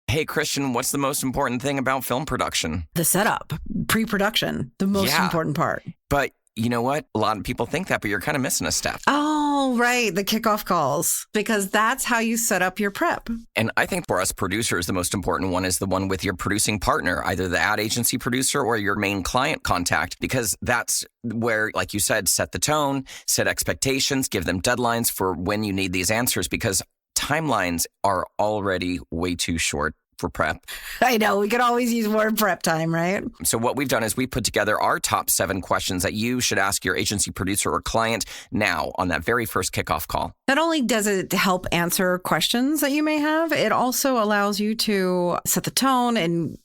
Hey, Christian, what's the most important thing about film production? The setup, pre-production, the most important part. But you know what? A lot of people think that, but you're kind of missing a step. Oh, right. The kickoff calls, because that's how you set up your prep. And I think for us producers, the most important one is the one with your producing partner, either the ad agency producer or your main client contact, because that's where, like you said, set the tone, set expectations, give them deadlines for when you need these answers, because timelines are already way too short for prep. I know. We could always use more prep time, right? So what we've done is we put together our top 7 questions that you should ask your agency producer or client now on that very first kickoff call. Not only does it help answer questions that you may have, it also allows you to set the tone and,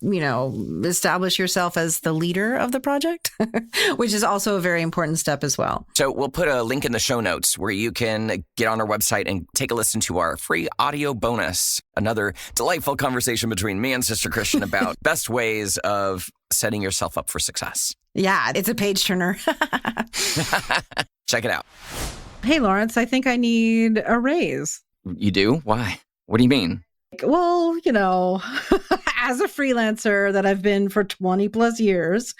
establish yourself as the leader of the project, which is also a very important step as well. So we'll put a link in the show notes where you can get on our website and take a listen to our free audio bonus, another delightful conversation between me and Sister Christian about best ways of setting yourself up for success. Yeah, it's a page turner. Check it out. Hey, Lawrence, I think I need a raise. You do? Why? What do you mean? Well, as a freelancer that I've been for 20 plus years,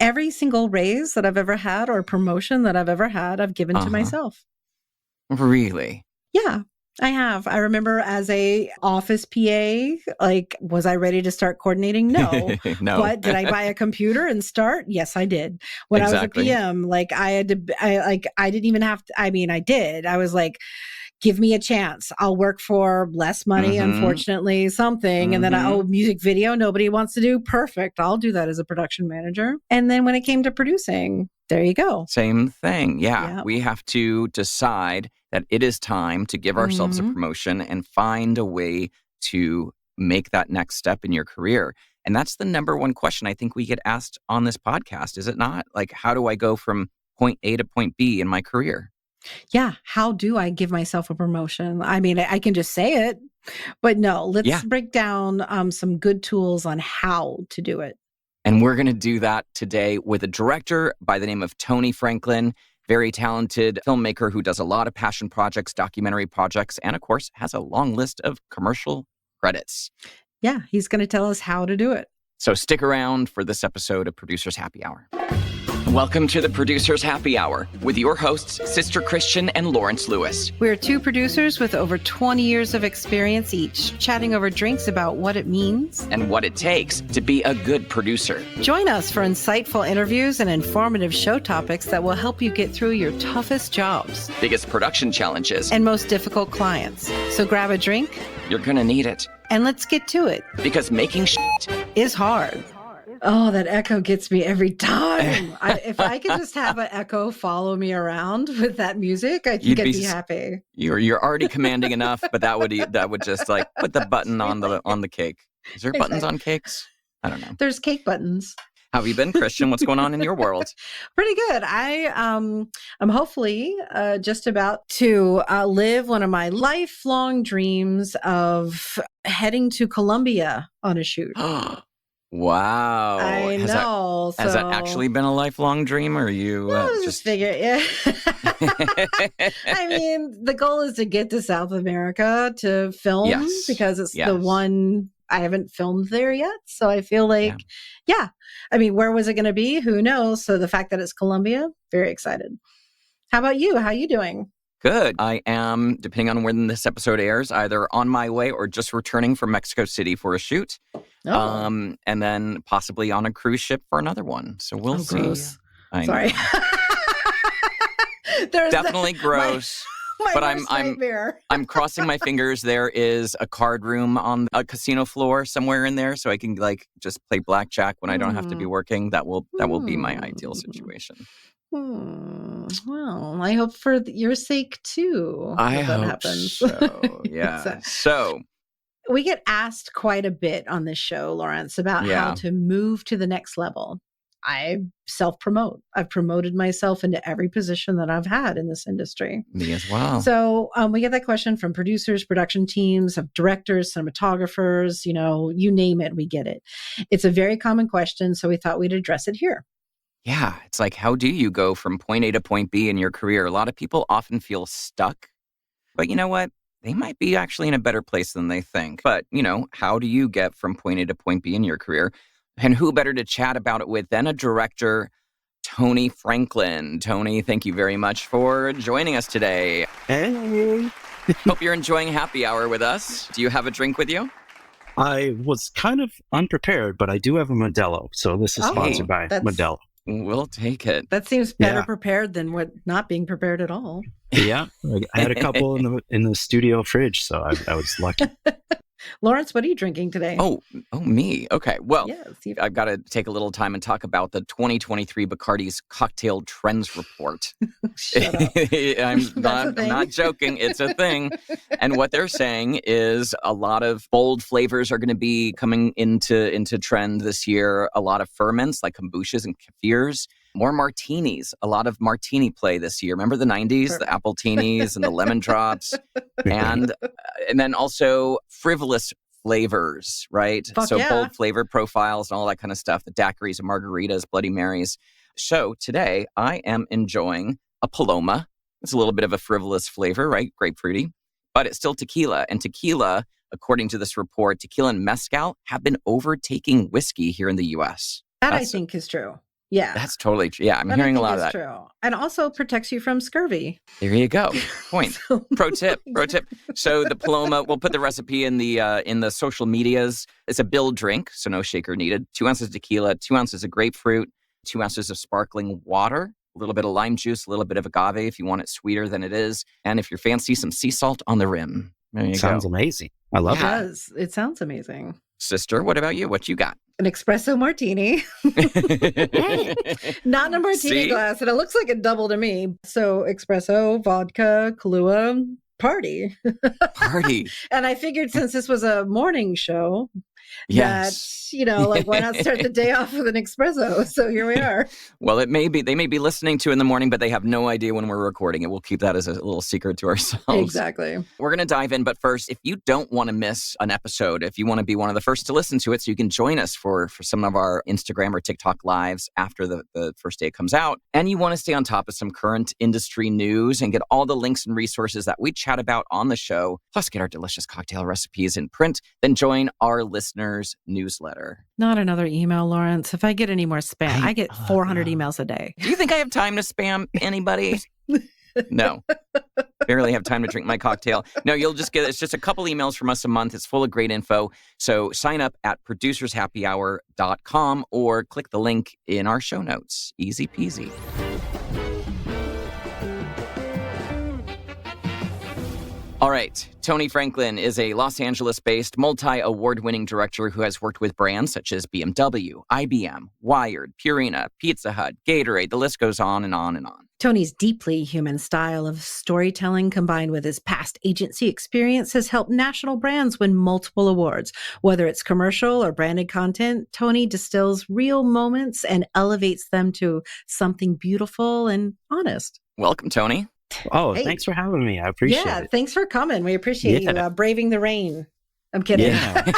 every single raise that I've ever had or promotion that I've ever had, I've given to myself. Really? Yeah. I have. I remember as a office PA, was I ready to start coordinating? No. No. But did I buy a computer and start? Yes, I did. When Exactly. I was a PM, I didn't even have to, I did. I was like, give me a chance. I'll work for less money, unfortunately, something. And then, music video, nobody wants to do. Perfect. I'll do that as a production manager. And then when it came to producing, there you go. Same thing. Yeah. We have to decide that it is time to give ourselves a promotion and find a way to make that next step in your career. And that's the number one question I think we get asked on this podcast, is it not? Like, how do I go from point A to point B in my career? Yeah. How do I give myself a promotion? I mean, I can just say it, but no, let's break down some good tools on how to do it. And we're going to do that today with a director by the name of Tony Franklin, very talented filmmaker who does a lot of passion projects, documentary projects, and of course, has a long list of commercial credits. Yeah, he's going to tell us how to do it. So stick around for this episode of Producers Happy Hour. Welcome to the Producers Happy Hour with your hosts, Sister Christian and Lawrence Lewis. We're 2 producers with over 20 years of experience each, chatting over drinks about what it means and what it takes to be a good producer. Join us for insightful interviews and informative show topics that will help you get through your toughest jobs, biggest production challenges, and most difficult clients. So grab a drink. You're going to need it. And let's get to it. Because making shit is hard. Oh, that echo gets me every time. If I could just have an echo follow me around with that music, I think I'd be happy. You're already commanding enough, but that would just like put the button on the cake. Is there buttons on cakes? I don't know. There's cake buttons. How have you been, Christian? What's going on in your world? Pretty good. I'm hopefully just about to live one of my lifelong dreams of heading to Colombia on a shoot. Wow. I know. Has that actually been a lifelong dream, or you just figure? Yeah. I mean, the goal is to get to South America to film because it's the one I haven't filmed there yet. So I feel like, I mean, where was it going to be? Who knows? So the fact that it's Colombia, very excited. How about you? How are you doing? Good. I am, depending on when this episode airs, either on my way or just returning from Mexico City for a shoot. And then possibly on a cruise ship for another one. So we'll see. Gross. Sorry. Definitely gross. But I'm crossing my fingers. There is a card room on a casino floor somewhere in there, so I can just play blackjack when I don't have to be working. That will be my ideal situation. Well, I hope for your sake too. I hope that happens. So. Yeah. So we get asked quite a bit on this show, Lawrence, about how to move to the next level. I self-promote. I've promoted myself into every position that I've had in this industry. Me as well. So we get that question from producers, production teams, of directors, cinematographers, you name it, we get it. It's a very common question, so we thought we'd address it here. Yeah, it's like, how do you go from point A to point B in your career? A lot of people often feel stuck. But you know what? they might be actually in a better place than they think. But, how do you get from point A to point B in your career? And who better to chat about it with than a director, Tony Franklin. Tony, thank you very much for joining us today. Hey. Hope you're enjoying happy hour with us. Do you have a drink with you? I was kind of unprepared, but I do have a Modelo. So this is sponsored by Modelo. We'll take it. That seems better prepared than what not being prepared at all. Yeah. I had a couple in the studio fridge, so I was lucky. Lawrence, what are you drinking today? Oh, me. Okay. Well, yes, I've got to take a little time and talk about the 2023 Bacardi's Cocktail Trends Report. Shut up. I'm not joking. It's a thing. And what they're saying is a lot of bold flavors are going to be coming into trend this year. A lot of ferments like kombuchas and kefirs. More martinis, a lot of martini play this year. Remember the 90s, the appletinis and the lemon drops? And then also frivolous flavors, right? Bold flavor profiles and all that kind of stuff. The daiquiris and margaritas, Bloody Marys. So today I am enjoying a Paloma. It's a little bit of a frivolous flavor, right? Grapefruity. But it's still tequila. And tequila, according to this report, tequila and mezcal have been overtaking whiskey here in the U.S. I think is true. Yeah. That's totally true. Yeah, I'm hearing a lot of that. True. And also protects you from scurvy. There you go. Point. Pro tip. So the Paloma, we'll put the recipe in the social medias. It's a build drink, so no shaker needed. 2 ounces of tequila, 2 ounces of grapefruit, 2 ounces of sparkling water, a little bit of lime juice, a little bit of agave if you want it sweeter than it is. And if you're fancy, some sea salt on the rim. There you go. Sounds amazing. I love it. It does. It sounds amazing. Sister, what about you? What you got? An espresso martini. Not in a martini glass, and it looks like a double to me. So espresso, vodka, Kahlua, party. And I figured since this was a morning show, that, why not start the day off with an espresso? So here we are. Well, they may be listening to in the morning, but they have no idea when we're recording it. We'll keep that as a little secret to ourselves. Exactly. We're going to dive in. But first, if you don't want to miss an episode, if you want to be one of the first to listen to it, so you can join us for some of our Instagram or TikTok lives after the first day it comes out, and you want to stay on top of some current industry news and get all the links and resources that we chat about on the show, plus get our delicious cocktail recipes in print, then join our listeners' newsletter. Not another email, Lawrence. If I get any more spam, I get 400 emails a day. Do you think I have time to spam anybody? No. Barely have time to drink my cocktail. No, you'll just it's just a couple emails from us a month. It's full of great info. So sign up at producershappyhour.com or click the link in our show notes. Easy peasy. All right. Tony Franklin is a Los Angeles-based multi-award-winning director who has worked with brands such as BMW, IBM, Wired, Purina, Pizza Hut, Gatorade. The list goes on and on and on. Tony's deeply human style of storytelling combined with his past agency experience has helped national brands win multiple awards. Whether it's commercial or branded content, Tony distills real moments and elevates them to something beautiful and honest. Welcome, Tony. Oh, hey. Thanks for having me. I appreciate it. Yeah, thanks for coming. We appreciate you braving the rain. I'm kidding. Yeah.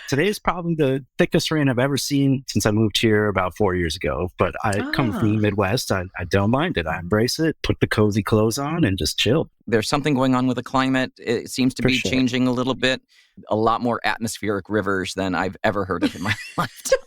Today is probably the thickest rain I've ever seen since I moved here about 4 years ago. But I come from the Midwest. I don't mind it. I embrace it, put the cozy clothes on, and just chill. There's something going on with the climate. It seems to be changing a little bit. A lot more atmospheric rivers than I've ever heard of in my lifetime.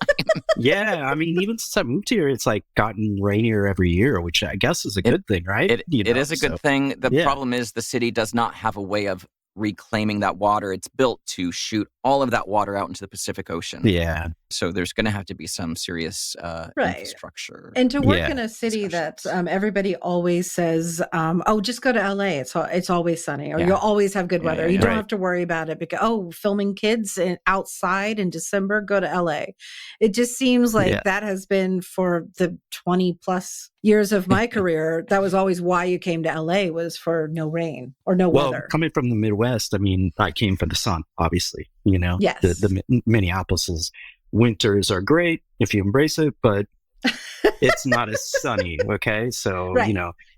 Yeah, I mean, even since I moved here, it's like gotten rainier every year, which I guess is a good thing, right? It is a good thing. The problem is the city does not have a way of reclaiming that water. It's built to shoot all of that water out into the Pacific Ocean. Yeah. So there's going to have to be some serious infrastructure. And to work in a city that everybody always says, just go to LA. It's always sunny, or you'll always have good weather. You don't have to worry about it because, filming kids outside in December, go to LA. It just seems like that has been for the 20 plus years of my career. That was always why you came to LA, was for no rain or no weather. Well, coming from the Midwest, I mean, I came for the sun, obviously, Yes. The Minneapolis winters are great if you embrace it, but it's not as sunny. Okay. So,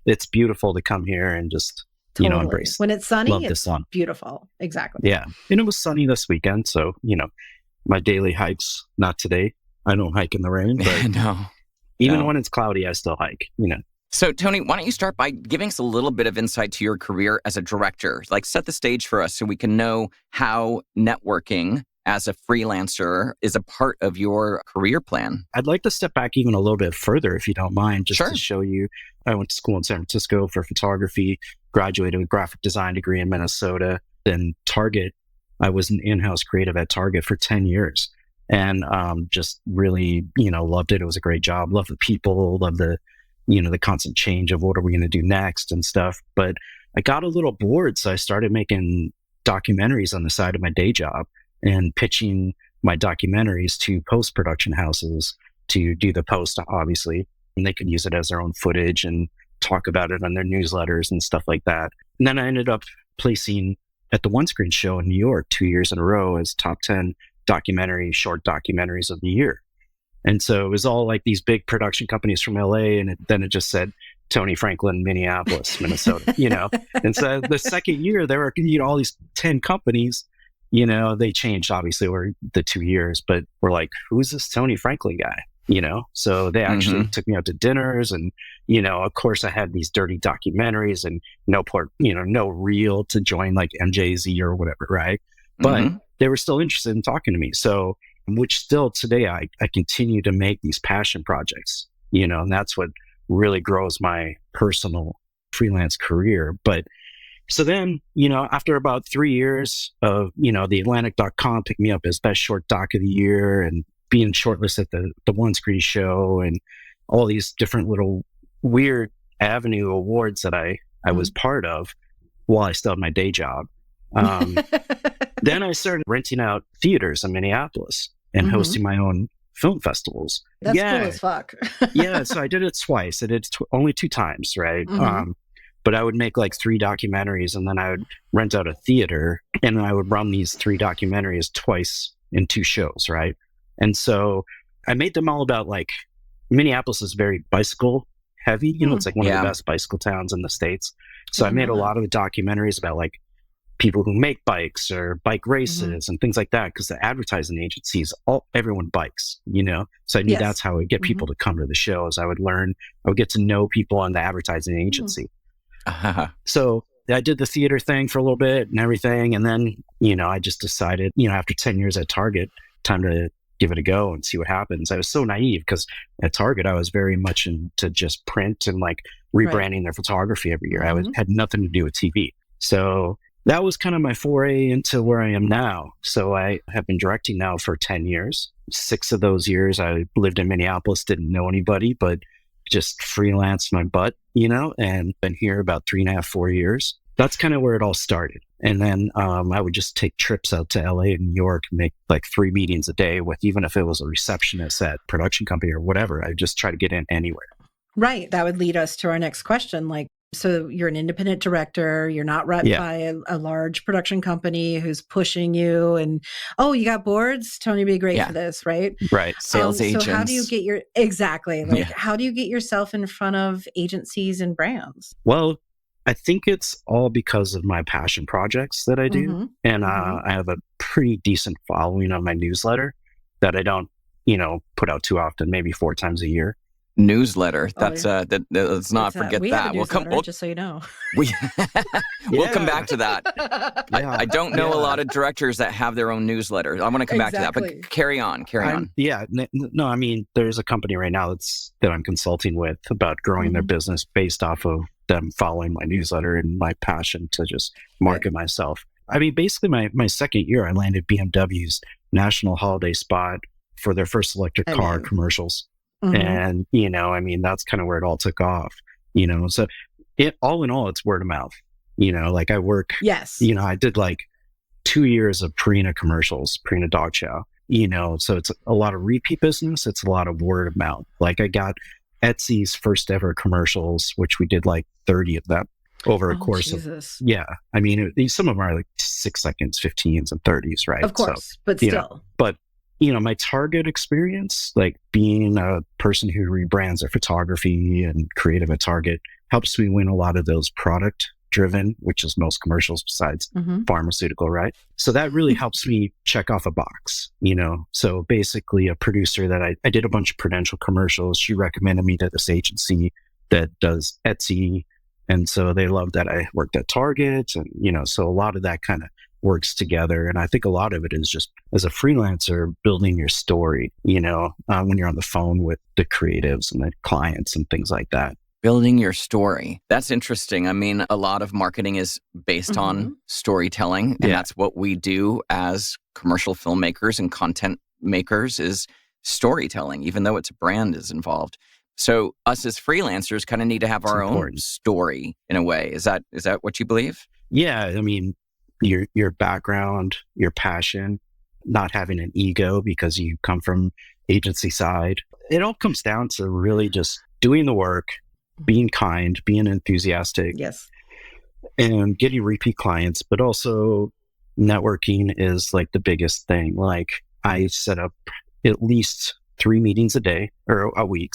it's beautiful to come here and just, embrace. When it's sunny, love it's the sun. Beautiful. Exactly. Yeah. And it was sunny this weekend. So, my daily hikes, not today. I don't hike in the rain, but no. Even when it's cloudy, I still hike, So, Tony, why don't you start by giving us a little bit of insight to your career as a director? Like, set the stage for us so we can know how networking as a freelancer is a part of your career plan. I'd like to step back even a little bit further, if you don't mind, just Sure. to show you. I went to school in San Francisco for photography, graduated with a graphic design degree in Minnesota. Then Target, I was an in-house creative at Target for 10 years and just really, loved it. It was a great job. Loved the people, loved the constant change of what are we going to do next and stuff. But I got a little bored, so I started making documentaries on the side of my day job and pitching my documentaries to post-production houses to do the post, obviously, and they could use it as their own footage and talk about it on their newsletters and stuff like that. And then I ended up placing at the One Screen Show in New York 2 years in a row as top 10 short documentaries of the year. And so it was all like these big production companies from LA. And then it just said Tony Franklin, Minneapolis, Minnesota, And so the second year there were, all these 10 companies, they changed obviously over the 2 years, but we're like, who's this Tony Franklin guy? So they actually took me out to dinners and, of course I had these dirty documentaries and no reel to join like MJZ or whatever. Right. But they were still interested in talking to me. So, which still today I continue to make these passion projects, and that's what really grows my personal freelance career. But so then, after about 3 years of, the Atlantic.com picked me up as best short doc of the year and being shortlisted at the One Screen Show and all these different little weird avenue awards that I was part of while I still had my day job. Then I started renting out theaters in Minneapolis and hosting my own film festivals. That's cool as fuck. Yeah, so I did it twice. I did it only 2 times, right? But I would make like 3 documentaries and then I would rent out a theater and then I would run these 3 documentaries twice in 2 shows, right? And so I made them all about like, Minneapolis is very bicycle heavy. It's like one of the best bicycle towns in the States. So I made a lot of documentaries about like people who make bikes or bike races and things like that, because the advertising agencies, everyone bikes, So I knew that's how I would get people to come to the shows. I would get to know people on the advertising agency. So I did the theater thing for a little bit and everything. And then, I just decided, after 10 years at Target, time to give it a go and see what happens. I was so naive because at Target, I was very much into just print and like rebranding their photography every year. I had nothing to do with TV. So that was kind of my foray into where I am now. So I have been directing now for 10 years. 6 of those years, I lived in Minneapolis, didn't know anybody, but just freelanced my butt, and been here about 3.5, 4 years. That's kind of where it all started. And then I would just take trips out to LA and New York, make like 3 meetings a day with, even if it was a receptionist at production company or whatever, I just try to get in anywhere. Right. That would lead us to our next question. Like, so you're an independent director, you're not run by a large production company who's pushing you and, you got boards? Tony would be great for this, right? Right. Sales agents. So how do you get how do you get yourself in front of agencies and brands? Well, I think it's all because of my passion projects that I do. And I have a pretty decent following on my newsletter that I don't, put out too often, maybe 4 times a year. Newsletter. Let's not forget that. We'll just so you know. We'll come back to that. I don't know a lot of directors that have their own newsletter. I want to come back to that, but carry on. Yeah. No, I mean, there's a company right now that I'm consulting with about growing their business based off of them following my newsletter and my passion to just market myself. I mean, basically my second year, I landed BMW's national holiday spot for their first electric car commercials. And, that's kind of where it all took off, so all in all, it's word of mouth, like I work, I did like 2 years of Purina commercials, Purina dog chow, so it's a lot of repeat business. It's a lot of word of mouth. Like I got Etsy's first ever commercials, which we did like 30 of them over a course of, I mean, some of them are like 6 seconds, 15s and 30s, right? Of course, but still. My Target experience, like being a person who rebrands their photography and creative at Target, helps me win a lot of those product driven, which is most commercials besides pharmaceutical, right? So that really helps me check off a box, So basically a producer that I did a bunch of Prudential commercials. She recommended me to this agency that does Etsy. And so they love that I worked at Target. And, so a lot of that kind of works together. And I think a lot of it is just as a freelancer, building your story, when you're on the phone with the creatives and the clients and things like that. Building your story. That's interesting. I mean, a lot of marketing is based on storytelling, and that's what we do as commercial filmmakers and content makers is storytelling, even though it's a brand is involved. So us as freelancers kind of need to have our own story in a way. Is that what you believe? Yeah. I mean, your background, your passion, not having an ego because you come from agency side. It all comes down to really just doing the work, being kind, being enthusiastic, and getting repeat clients, but also networking is like the biggest thing. Like I set up at least 3 meetings a week,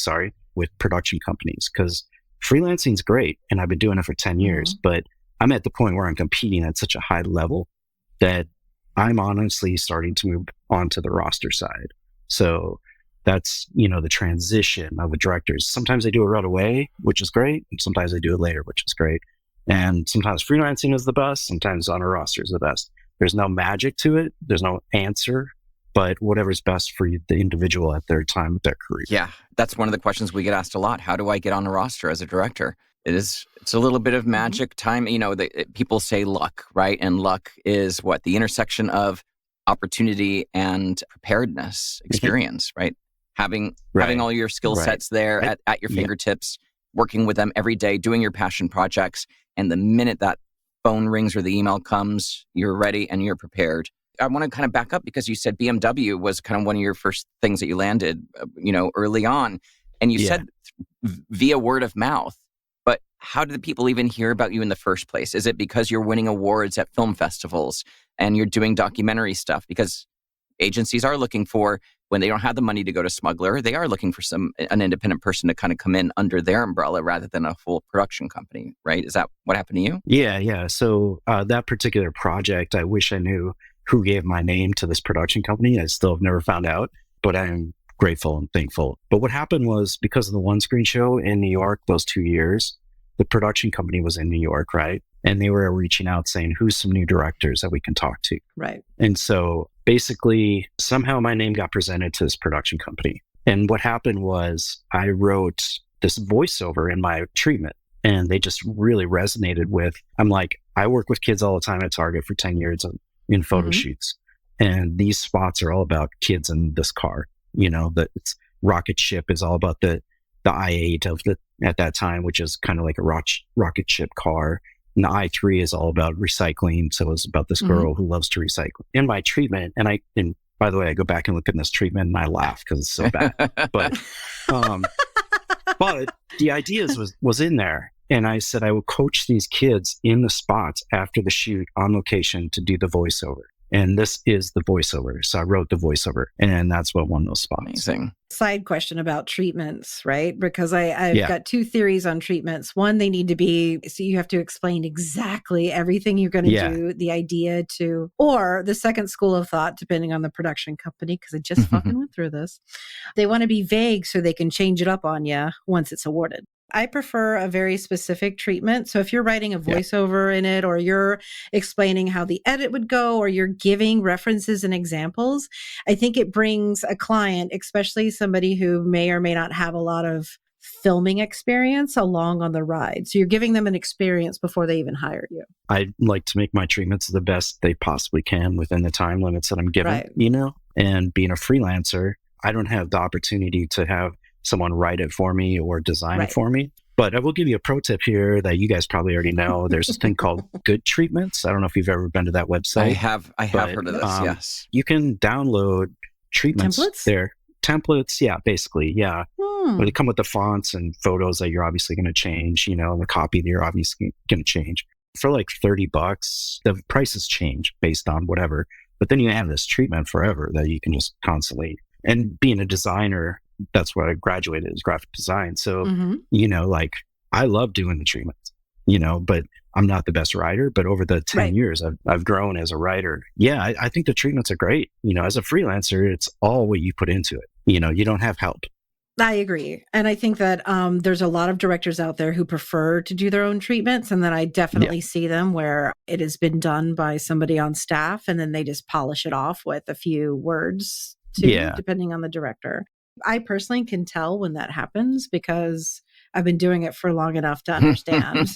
with production companies because freelancing is great. And I've been doing it for 10 years, but I'm at the point where I'm competing at such a high level that I'm honestly starting to move onto the roster side. So that's, the transition of the directors. Sometimes they do it right away, which is great. And sometimes they do it later, which is great. And sometimes freelancing is the best. Sometimes on a roster is the best. There's no magic to it. There's no answer, but whatever's best for the individual at their time with their career. Yeah. That's one of the questions we get asked a lot. How do I get on a roster as a director? It's a little bit of magic time. People say luck, right? And luck is what? The intersection of opportunity and preparedness, experience, right? Having all your skill sets there at your fingertips, working with them every day, doing your passion projects. And the minute that phone rings or the email comes, you're ready and you're prepared. I want to kind of back up because you said BMW was kind of one of your first things that you landed, early on. And you said via word of mouth. But how did the people even hear about you in the first place? Is it because you're winning awards at film festivals and you're doing documentary stuff? Because agencies are looking for, when they don't have the money to go to Smuggler, they are looking for an independent person to kind of come in under their umbrella rather than a full production company, right? Is that what happened to you? Yeah. So that particular project, I wish I knew who gave my name to this production company. I still have never found out, but I'm grateful and thankful. But what happened was because of the One Screen Show in New York, those 2 years, the production company was in New York, right? And they were reaching out saying, who's some new directors that we can talk to? Right. And so basically, somehow my name got presented to this production company. And what happened was I wrote this voiceover in my treatment and they just really resonated with, I'm like, I work with kids all the time at Target for 10 years in photo shoots. And these spots are all about kids in this car. It's rocket ship is all about the i8 at that time, which is kind of like a rocket ship car. And the i3 is all about recycling. So it's about this girl who loves to recycle. In my treatment, and by the way, I go back and look at this treatment and I laugh because it's so bad. But the ideas was in there. And I said I would coach these kids in the spots after the shoot on location to do the voiceover. And this is the voiceover. So I wrote the voiceover and that's what won those spots. Amazing. Side question about treatments, right? Because I've got 2 theories on treatments. One, they need to be, so you have to explain exactly everything you're going to do, the idea to, or the second school of thought, depending on the production company, because I just fucking went through this. They want to be vague so they can change it up on you once it's awarded. I prefer a very specific treatment. So if you're writing a voiceover in it, or you're explaining how the edit would go, or you're giving references and examples, I think it brings a client, especially somebody who may or may not have a lot of filming experience, along on the ride. So you're giving them an experience before they even hire you. I like to make my treatments the best they possibly can within the time limits that I'm given, and being a freelancer, I don't have the opportunity to have someone write it for me or design it for me. But I will give you a pro tip here that you guys probably already know. There's this thing called Good Treatments. I don't know if you've ever been to that website. I have heard of this, yes. You can download treatments there. Templates, basically. But they come with the fonts and photos that you're obviously going to change, and the copy that you're obviously going to change. For like $30, the prices change based on whatever. But then you have this treatment forever that you can just constantly, and being a designer, that's what I graduated is graphic design. So, I love doing the treatments, but I'm not the best writer. But over the 10 years, I've grown as a writer. I think the treatments are great. As a freelancer, it's all what you put into it. You don't have help. I agree. And I think that there's a lot of directors out there who prefer to do their own treatments. And then I definitely see them where it has been done by somebody on staff and then they just polish it off with a few words too, depending on the director. I personally can tell when that happens because I've been doing it for long enough to understand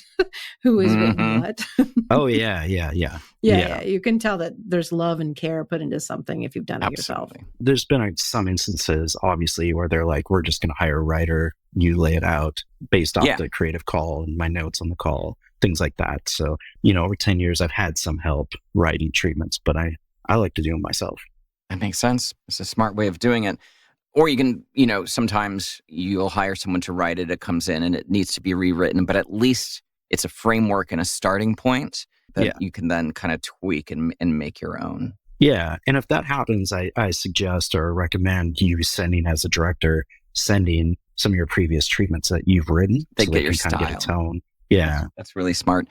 who is written what. Oh, yeah. You can tell that there's love and care put into something if you've done it yourself. There's been some instances, obviously, where they're like, we're just going to hire a writer. You lay it out based off the creative call and my notes on the call, things like that. So, over 10 years, I've had some help writing treatments, but I like to do them myself. That makes sense. It's a smart way of doing it. Or you can, sometimes you'll hire someone to write it. It comes in and it needs to be rewritten, but at least it's a framework and a starting point that you can then kind of tweak and make your own. Yeah. And if that happens, I suggest or recommend you sending some of your previous treatments that you've written. They so get they your can style. Kind of get a tone. Yeah. That's really smart.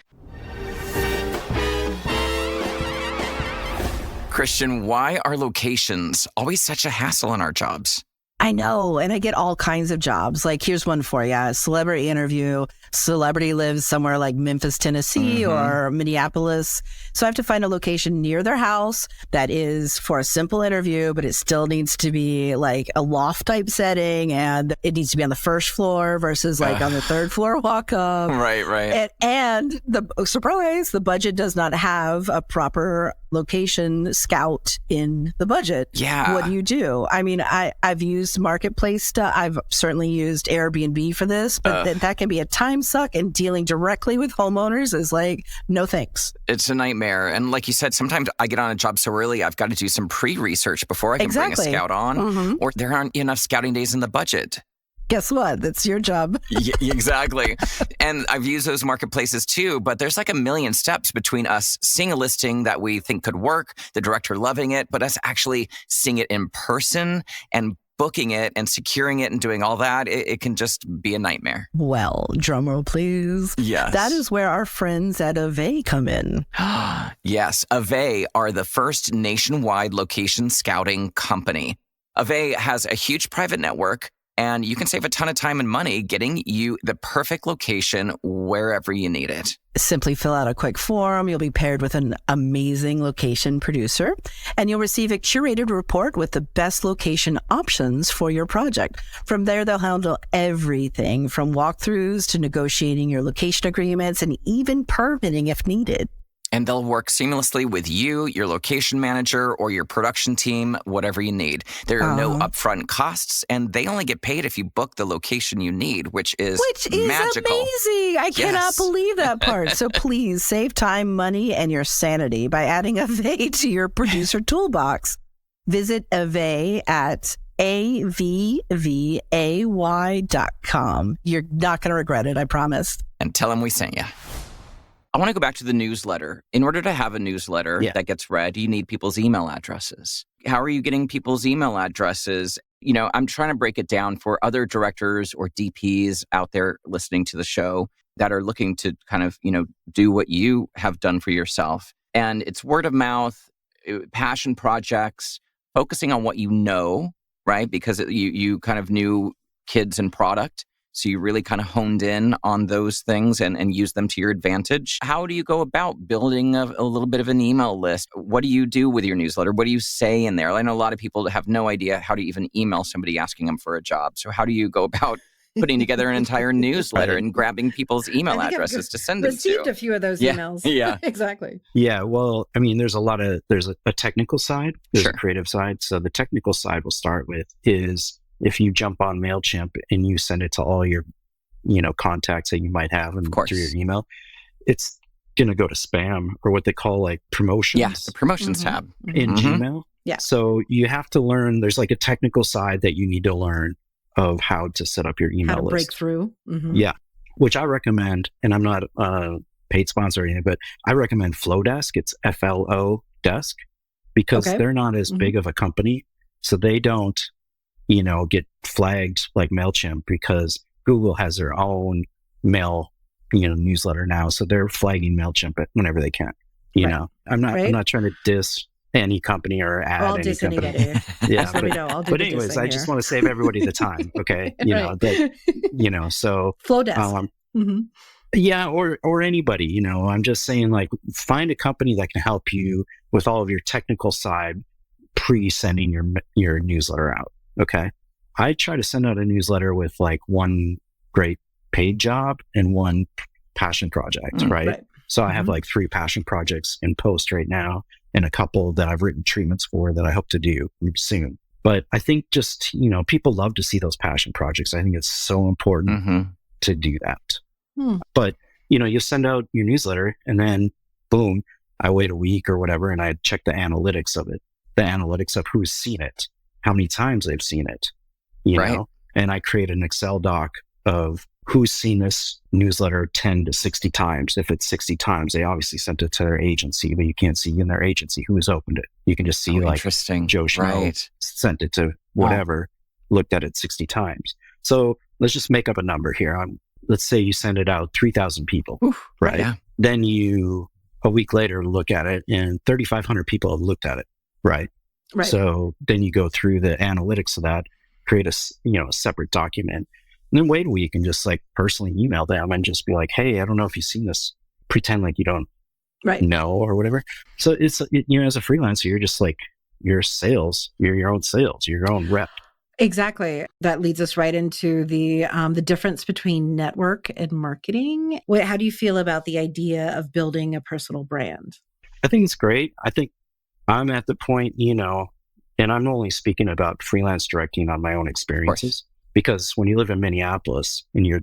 Christian, why are locations always such a hassle in our jobs? I know. And I get all kinds of jobs. Like, here's one for you. Celebrity interview. Celebrity lives somewhere like Memphis, Tennessee or Minneapolis. So I have to find a location near their house that is for a simple interview, but it still needs to be like a loft type setting. And it needs to be on the first floor versus like on the third floor walk up. Right. And the surprise, the budget does not have a proper location scout in the budget. Yeah. What do you do? I mean, I've used marketplace stuff. I've certainly used Airbnb for this, but that can be a time suck, and dealing directly with homeowners is like, no thanks. It's a nightmare. And like you said, sometimes I get on a job so early, I've got to do some pre-research before I can bring a scout on, or there aren't enough scouting days in the budget. Guess what? That's your job. Exactly. And I've used those marketplaces too, but there's like a million steps between us seeing a listing that we think could work, the director loving it, but us actually seeing it in person and booking it and securing it and doing all that. It can just be a nightmare. Well, drumroll, please. Yes. That is where our friends at Ave come in. Yes. Ave are the first nationwide location scouting company. Ave has a huge private network, and you can save a ton of time and money getting you the perfect location wherever you need it. Simply fill out a quick form. You'll be paired with an amazing location producer, and you'll receive a curated report with the best location options for your project. From there, they'll handle everything from walkthroughs to negotiating your location agreements and even permitting if needed. And they'll work seamlessly with you, your location manager, or your production team, whatever you need. There are no upfront costs, and they only get paid if you book the location you need, which is magical. Amazing. I cannot believe that part. So please save time, money, and your sanity by adding Ave to your producer toolbox. Visit Ave at avvay.com. You're not going to regret it, I promise. And tell them we sent you. I want to go back to the newsletter. In order to have a newsletter that gets read, you need people's email addresses. How are you getting people's email addresses? I'm trying to break it down for other directors or DPs out there listening to the show that are looking to kind of, do what you have done for yourself. And it's word of mouth, passion projects, focusing on what you know, right? Because you kind of knew kids and product. So you really kind of honed in on those things and used them to your advantage. How do you go about building a little bit of an email list? What do you do with your newsletter? What do you say in there? I know a lot of people have no idea how to even email somebody asking them for a job. So how do you go about putting together an entire newsletter and grabbing people's email addresses to send them to? Received a few of those emails. Yeah. Exactly. Yeah. Well, I mean, there's a technical side, there's a creative side. So the technical side we'll start with is, if you jump on MailChimp and you send it to all your, contacts that you might have through your email, it's going to go to spam or what they call like promotions. Yeah, the promotions tab. In Gmail. Yeah. So you have to learn, there's like a technical side that you need to learn of how to set up your email list. How to break through. Yeah. Which I recommend, and I'm not a paid sponsor or anything, but I recommend Flowdesk. It's FLO Desk, because they're not as big of a company. So they don't, get flagged like MailChimp, because Google has their own mail, newsletter now. So they're flagging MailChimp whenever they can. I'm not trying to diss any company or ad I'll any diss company. anybody. Yeah, Just let me know. I'll do but the anyways, dissing I just here. want to save everybody the time. Okay, you know Right. that, you know, so Flowdesk. Mm-hmm. yeah, or anybody, you know, I'm just saying, like, find a company that can help you with all of your technical side pre-sending your newsletter out. Okay, I try to send out a newsletter with like one great paid job and one passion project, right? So I have like 3 passion projects in post right now and a couple that I've written treatments for that I hope to do soon. But I think just, you know, people love to see those passion projects. I think it's so important to do that. But, you know, you send out your newsletter and then boom, I wait a week or whatever and I check the analytics of it, the analytics of who's seen it, how many times they've seen it, you know, and I create an Excel doc of who's seen this newsletter 10 to 60 times. If it's 60 times, they obviously sent it to their agency, but you can't see in their agency who has opened it. You can just see like Joe Schmo sent it to whatever, looked at it 60 times. So let's just make up a number here. Let's say you send it out 3,000 people, right? Yeah. Then you, a week later, look at it and 3,500 people have looked at it, right? So then you go through the analytics of that, create a separate document. And then wait a week and just like personally email them and just be like, hey, I don't know if you've seen this. Pretend like you don't know or whatever. So it's, you know, as a freelancer, you're just like, you're sales, you're your own sales, you're your own rep. Exactly. That leads us right into the difference between network and marketing. How do you feel about the idea of building a personal brand? I think it's great. I think I'm at the point, you know, and I'm only speaking about freelance directing on my own experiences. Because when you live in Minneapolis and you're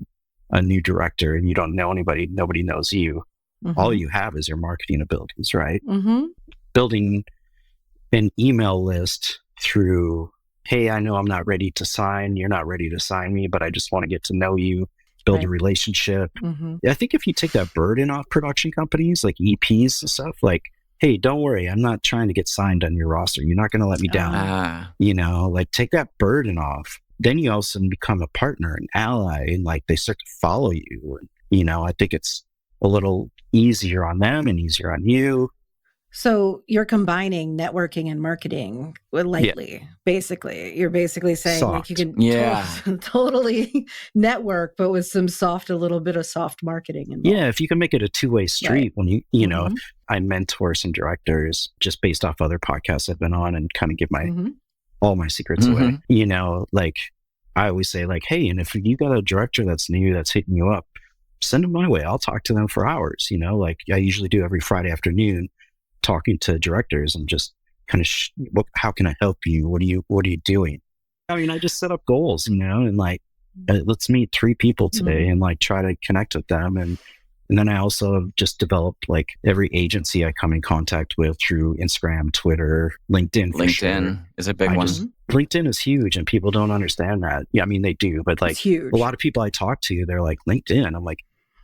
a new director and you don't know anybody, nobody knows you, all you have is your marketing abilities, right? Building an email list through, hey, I know I'm not ready to sign, you're not ready to sign me, but I just want to get to know you, build a relationship. I think if you take that burden off production companies like EPs and stuff, like, hey, don't worry, I'm not trying to get signed on your roster. You're not going to let me down. You know, like take that burden off. Then you also become a partner, an ally, and like they start to follow you. And, you know, I think it's a little easier on them and easier on you. So you're combining networking and marketing lightly, basically. You're basically saying like you can totally network, but with some a little bit of soft marketing involved. Yeah, if you can make it a two-way street when you know, I mentor some directors just based off other podcasts I've been on and kind of give my all my secrets away. You know, like I always say like, hey, and if you got a director that's new, that's hitting you up, send them my way. I'll talk to them for hours, you know, like I usually do every Friday afternoon, talking to directors and just kind of, how can I help you? What are you doing? I mean, I just set up goals, you know, and like, let's meet 3 people today and like try to connect with them. And then I also have just developed like every agency I come in contact with through Instagram, Twitter, LinkedIn. LinkedIn is a big one. LinkedIn is huge and people don't understand that. Yeah, I mean, they do, but like a lot of people I talk to, they're like, LinkedIn. I'm like,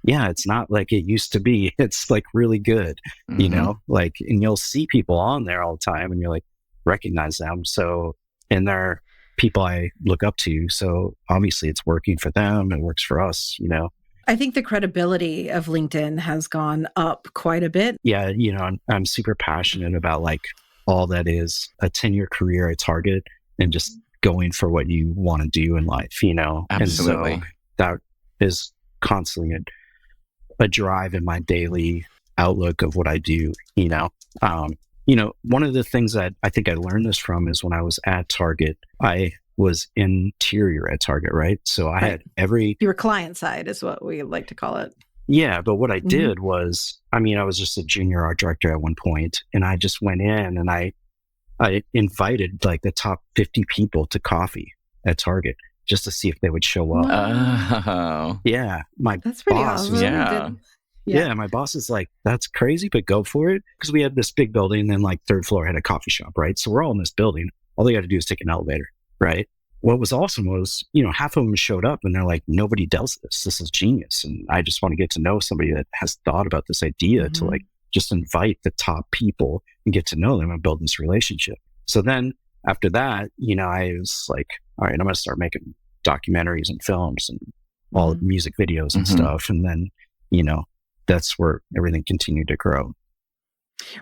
yeah, it's not like it used to be. It's like really good, you know, like, and you'll see people on there all the time and you're like, recognize them. So, and they're people I look up to. So obviously it's working for them. It works for us, you know. I think the credibility of LinkedIn has gone up quite a bit. Yeah, you know, I'm super passionate about like all that is a 10-year career at Target and just going for what you want to do in life, you know. Absolutely. And so that is constantly a drive in my daily outlook of what I do, you know. You know, one of the things that I think I learned this from is when I was at Target, I was interior at Target, right? So I had you were client side is what we like to call it. Yeah, but what I did was, I mean, I was just a junior art director at one point, and I just went in and I invited like the top 50 people to coffee at Target just to see if they would show up. Oh. Yeah, that's pretty boss awesome. Yeah, my boss is like, that's crazy, but go for it. Because we had this big building, and then like 3rd floor had a coffee shop, right? So we're all in this building. All they got to do is take an elevator. Right. What was awesome was, you know, half of them showed up and they're like, nobody does this. This is genius. And I just want to get to know somebody that has thought about this idea to like just invite the top people and get to know them and build this relationship. So then after that, you know, I was like, all right, I'm going to start making documentaries and films and all music videos and stuff. And then, you know, that's where everything continued to grow.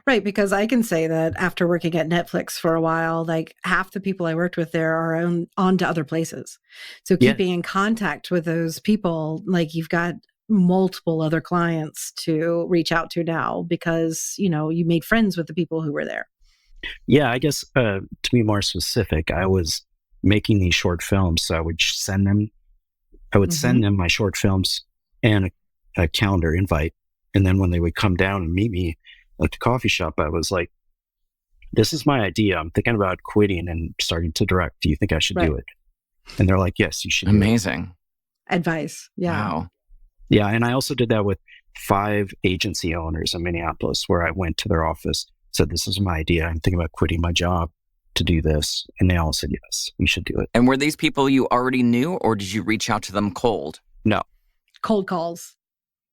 Right, because I can say that after working at Netflix for a while, like half the people I worked with there are on to other places. So Yeah. keeping in contact with those people, like you've got multiple other clients to reach out to now because, you made friends with the people who were there. Yeah, I guess to be more specific, I was making these short films, so I would send them my short films and a calendar invite. And then when they would come down and meet me at the coffee shop, I was like, this is my idea. I'm thinking about quitting and starting to direct. Do you think I should do it? And they're like, yes, you should. Amazing advice. Yeah. Wow. Yeah. And I also did that with 5 agency owners in Minneapolis, where I went to their office, said, this is my idea. I'm thinking about quitting my job to do this. And they all said, yes, you should do it. And were these people you already knew, or did you reach out to them cold? No. Cold calls.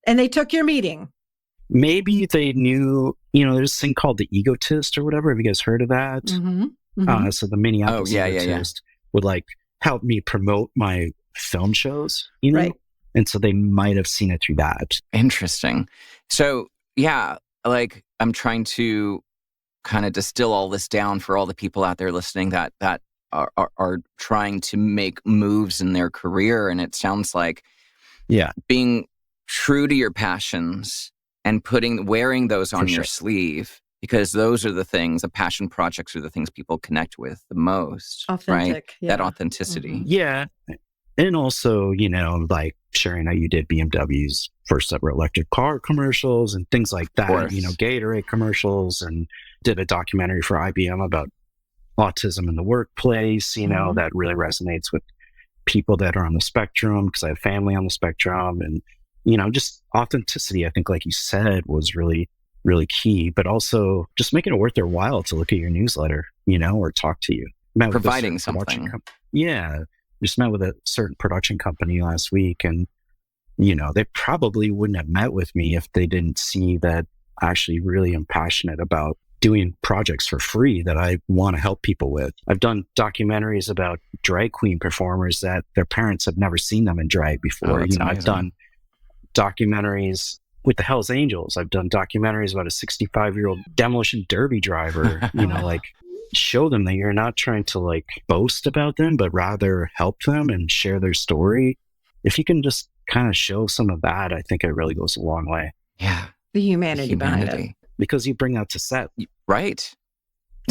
And they took your meeting. Maybe they knew, there's this thing called the egotist or whatever. Have you guys heard of that? So the Minneapolis egotist would like help me promote my film shows, Right. And so they might have seen it through that. Interesting. So yeah, like I'm trying to kind of distill all this down for all the people out there listening that are trying to make moves in their career. And it sounds like being true to your passions and wearing those on your sleeve, because those are the things, the passion projects are the things people connect with the most. Authentic. Right? Yeah. That authenticity. Yeah. And also, like sharing how you did BMW's first ever electric car commercials and things like that, Gatorade commercials, and did a documentary for IBM about autism in the workplace, that really resonates with people that are on the spectrum, because I have family on the spectrum. And, just authenticity, I think, like you said, was really, really key, but also just making it worth their while to look at your newsletter, or talk to you. Providing something. Just met with a certain production company last week, and, they probably wouldn't have met with me if they didn't see that I actually really am passionate about doing projects for free that I want to help people with. I've done documentaries about drag queen performers that their parents have never seen them in drag before. I've done documentaries with the Hells Angels. I've done documentaries about a 65-year-old demolition derby driver, like show them that you're not trying to like boast about them, but rather help them and share their story. If you can just kind of show some of that, I think it really goes a long way. Yeah. The humanity behind it. Because you bring that to set. Right.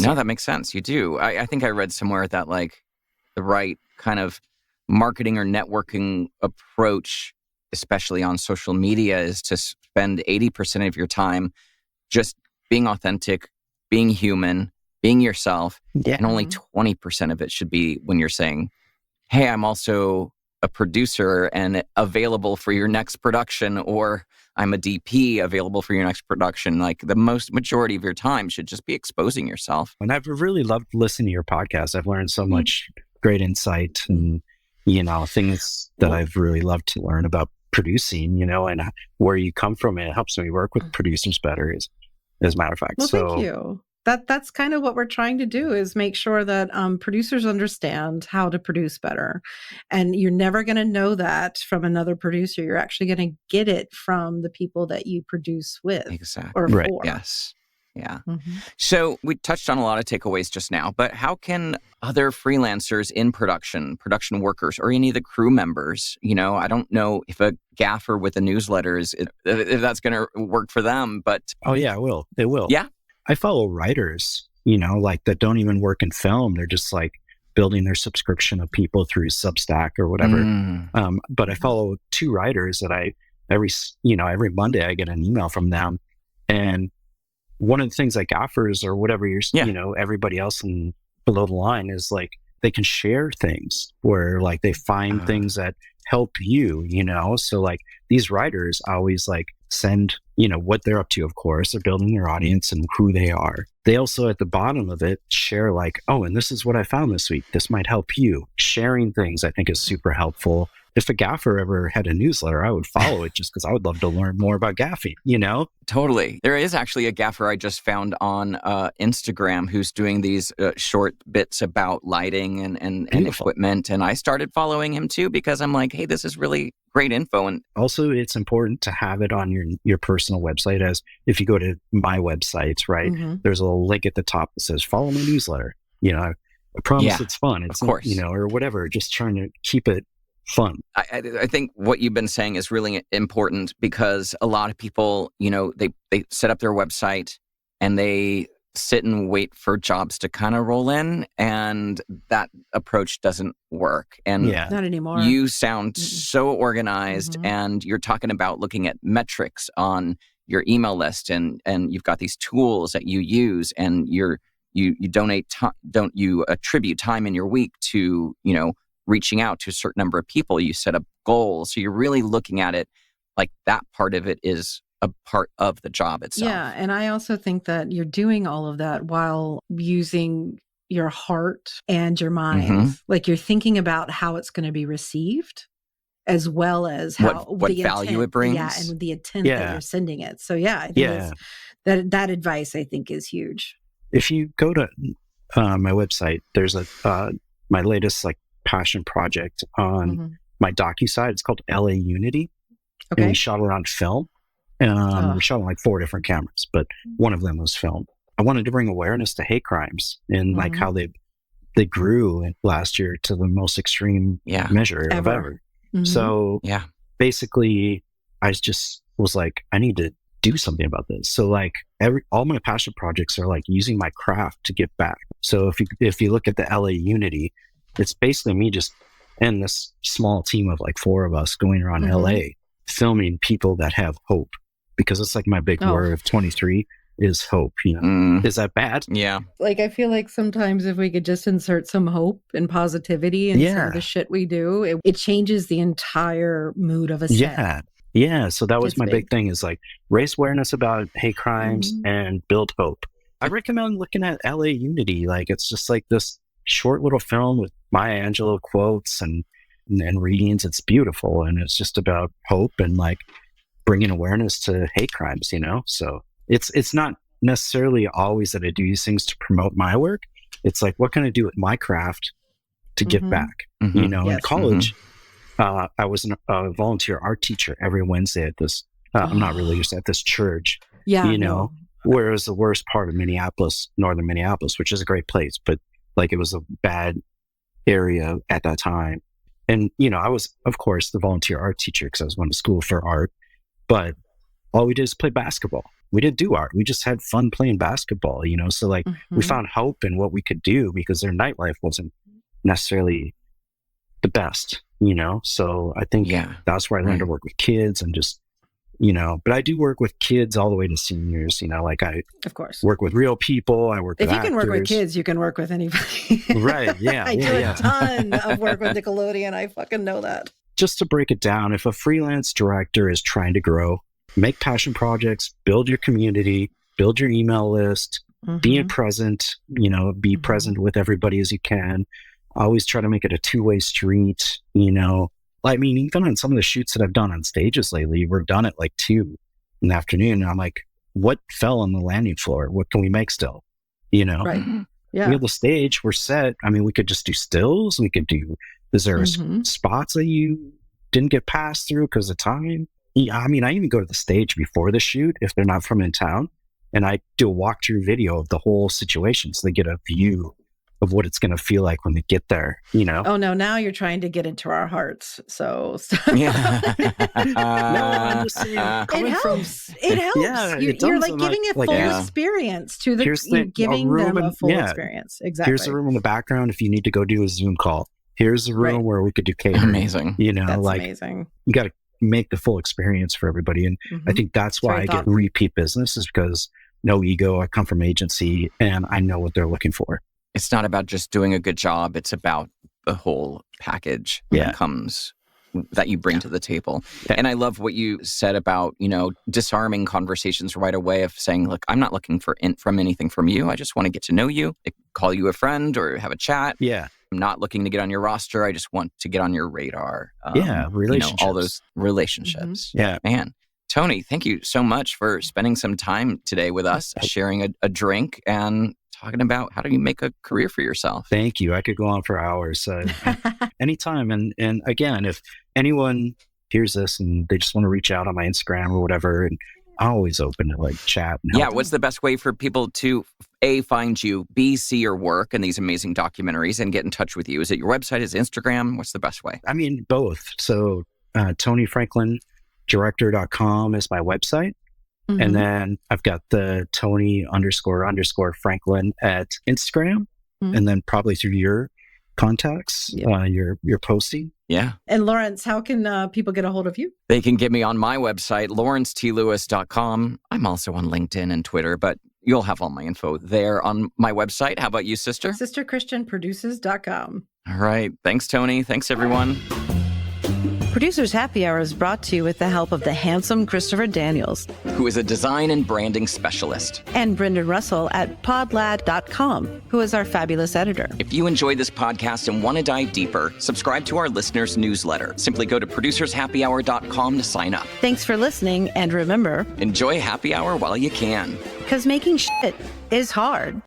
No, that makes sense. You do. I think I read somewhere that like the right kind of marketing or networking approach, especially on social media, is to spend 80% of your time just being authentic, being human, being yourself. Yeah. And only 20% of it should be when you're saying, hey, I'm also a producer and available for your next production, or I'm a DP available for your next production. Like the majority of your time should just be exposing yourself. And I've really loved listening to your podcast. I've learned so much great insight and, things that I've really loved to learn about producing, and where you come from. It helps me work with producers better, as a matter of fact. Well, thank you. That's kind of what we're trying to do, is make sure that producers understand how to produce better. And you're never going to know that from another producer. You're actually going to get it from the people that you produce with. Exactly. Or for. Yes. Yeah. So we touched on a lot of takeaways just now, but how can other freelancers in production workers, or any of the crew members, I don't know if a gaffer with a newsletter if that's going to work for them, but. Oh yeah, it will. It will. Yeah. I follow writers, like that don't even work in film. They're just like building their subscription of people through Substack or whatever. But I follow 2 writers that every Monday I get an email from them. And one of the things like gaffers or whatever everybody else below the line is like, they can share things where like they find things that help you, so like these writers always like send, what they're up to, of course. They're building their audience and who they are. They also at the bottom of it share like, oh, and this is what I found this week. This might help you. Sharing things I think is super helpful. if a gaffer ever had a newsletter, I would follow it just because I would love to learn more about gaffing, you know? Totally. There is actually a gaffer I just found on Instagram who's doing these short bits about lighting and equipment. And I started following him too because I'm like, hey, this is really great info. And also, it's important to have it on your personal website. As if you go to my website, right, there's a little link at the top that says, follow my newsletter. You know, I promise it's fun. It's, of course. You know, or whatever, just trying to keep it fun. I think what you've been saying is really important because a lot of people, you know, they set up their website and they sit and wait for jobs to kind of roll in, and that approach doesn't work. And not anymore. You sound so organized, and you're talking about looking at metrics on your email list, and you've got these tools that you use, and you attribute time in your week to, you know, reaching out to a certain number of people. You set up goals. So you're really looking at it like that part of it is a part of the job itself. Yeah. And I also think that you're doing all of that while using your heart and your mind. Like you're thinking about how it's going to be received, as well as how what the value intent, it brings. Yeah, and the intent that you're sending it. So yeah, I think that advice I think is huge. If you go to my website, there's my latest like passion project on my docu-site. It's called LA Unity. Okay. And we shot it on film. We shot on like 4 different cameras, but one of them was film. I wanted to bring awareness to hate crimes and like how they grew last year to the most extreme measure of ever. So basically, I just was like, I need to do something about this. So like all my passion projects are like using my craft to give back. So if you look at the LA Unity, it's basically me just and this small team of like 4 of us going around LA filming people that have hope, because it's like my big word of 23 is hope, you know. Is that bad? Yeah. Like I feel like sometimes if we could just insert some hope and positivity in some of the shit we do, it changes the entire mood of a set. Yeah. So that was my big thing, is like raise awareness about hate crimes and build hope. I recommend looking at LA Unity. Like it's just like this short little film with Maya Angelou quotes and readings. It's beautiful. And it's just about hope and like bringing awareness to hate crimes, you know? So it's not necessarily always that I do these things to promote my work. It's like, what can I do with my craft to give back? You know, in college, I was a volunteer art teacher every Wednesday at this, I'm not religious, at this church, you know, where it was the worst part of Minneapolis, northern Minneapolis, which is a great place, but like it was a bad area at that time. And, you know, I was, of course, the volunteer art teacher because I was going to school for art, but all we did is play basketball. We didn't do art. We just had fun playing basketball, you know? So like we found hope in what we could do because their nightlife wasn't necessarily the best, you know? So I think that's where I learned to work with kids and just, you know, but I do work with kids all the way to seniors, you know, like I work with real people. I work with actors. If you can work with kids, you can work with anybody. Right. Yeah. I do a ton of work with Nickelodeon. I fucking know that. Just to break it down, if a freelance director is trying to grow, make passion projects, build your community, build your email list, be present, you know, be present with everybody as you can. Always try to make it a two-way street, you know. I mean, even on some of the shoots that I've done on stages lately, we're done at like 2 in the afternoon. And I'm like, what fell on the landing floor? What can we make still? You know? Right. Yeah. We have the stage, we're set. I mean, we could just do stills. We could do, is there spots that you didn't get passed through because of time? Yeah, I mean, I even go to the stage before the shoot if they're not from in town, and I do a walkthrough video of the whole situation so they get a view of what it's going to feel like when they get there, you know? Oh, no, now you're trying to get into our hearts. So. Yeah. No, I'm just saying. It helps. It helps. Yeah, you're like giving a full experience to the, giving them a full experience. Exactly. Here's the room in the background if you need to go do a Zoom call. Here's the room where we could do catering. Amazing. You know, that's like amazing. You got to make the full experience for everybody. And I think that's why I get repeat business, is because no ego. I come from agency and I know what they're looking for. It's not about just doing a good job. It's about the whole package that you bring to the table. And I love what you said about, you know, disarming conversations right away of saying, look, I'm not looking for anything from you. I just want to get to know you, call you a friend or have a chat. Yeah. I'm not looking to get on your roster. I just want to get on your radar. Relationships. All those relationships. Mm-hmm. Yeah. Man, Tony, thank you so much for spending some time today with us, sharing a drink and talking about how do you make a career for yourself. Thank you. I could go on for hours. Anytime. And again, if anyone hears this and they just want to reach out on my Instagram or whatever, and I'm always open to chat. And help. What's the best way for people to A, find you, B, see your work and these amazing documentaries and get in touch with you? Is it your website? Is it Instagram? What's the best way? I mean, both. So TonyFranklinDirector.com is my website. Mm-hmm. And then I've got the Tony__Franklin at Instagram. Mm-hmm. And then probably through your contacts, your posting. Yeah. And Lawrence, how can people get a hold of you? They can get me on my website, lawrencetLewis.com. I'm also on LinkedIn and Twitter, but you'll have all my info there on my website. How about you, sister? SisterChristianProduces.com. All right. Thanks, Tony. Thanks, everyone. Producers Happy Hour is brought to you with the help of the handsome Christopher Daniels, who is a design and branding specialist, and Brendan Russell at podlad.com, who is our fabulous editor. If you enjoyed this podcast and want to dive deeper, subscribe to our listeners' newsletter. Simply go to producershappyhour.com to sign up. Thanks for listening, and remember, enjoy happy hour while you can. Because making shit is hard.